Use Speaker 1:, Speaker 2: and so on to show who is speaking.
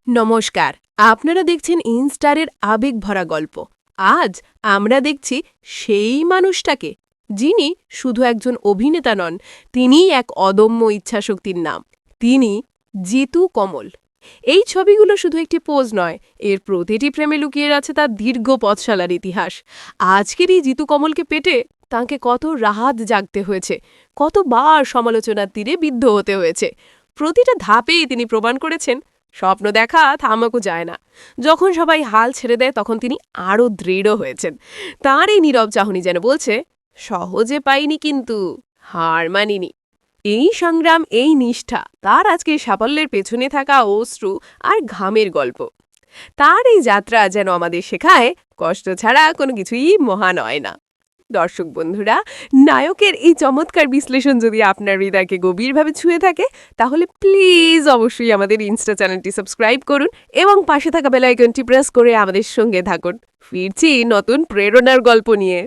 Speaker 1: নমস্কার, আপনারা দেখছেন ইনস্টারের আবেগ ভরা গল্প। আজ আমরা দেখছি সেই মানুষটাকে, যিনি শুধু একজন অভিনেতা নন, তিনিই এক অদম্য ইচ্ছাশক্তির নাম। তিনি জিতু কমল। এই ছবিগুলো শুধু একটি পোজ নয়, এর প্রতিটি প্রেমে লুকিয়ে আছে তার দীর্ঘ পথচলার ইতিহাস। আজকের এই জিতু কমলকে পেতে তাঁকে কত রাত জাগতে হয়েছে, কতবার সমালোচনার তীরে বিদ্ধ হতে হয়েছে। প্রতিটা ধাপেই তিনি প্রমাণ করেছেন স্বপ্ন দেখা থামাকো যায় না। যখন সবাই হাল ছেড়ে দেয় তখন তিনি আরও দৃঢ় হয়েছেন। তাঁর এই নীরব চাহনি যেন বলছে, সহজে পাইনি কিন্তু হার মানিনি। এই সংগ্রাম, এই নিষ্ঠা তার আজকের সাফল্যের পেছনে থাকা অশ্রু আর ঘামের গল্প। তার এই যাত্রা যেন আমাদের শেখায় কষ্ট ছাড়া কোনো কিছুই মহান হয় না। দর্শক বন্ধুরা, নায়কের এই চমৎকার বিশ্লেষণ যদি আপনার হৃদয়কে গভীরভাবে ছুঁয়ে থাকে, তাহলে প্লিজ অবশ্যই আমাদের ইনস্টা চ্যানেলটি সাবস্ক্রাইব করুন এবং পাশে থাকা বেল আইকনটি প্রেস করে আমাদের সঙ্গে থাকুন। ফিরছি নতুন প্রেরণার গল্প নিয়ে।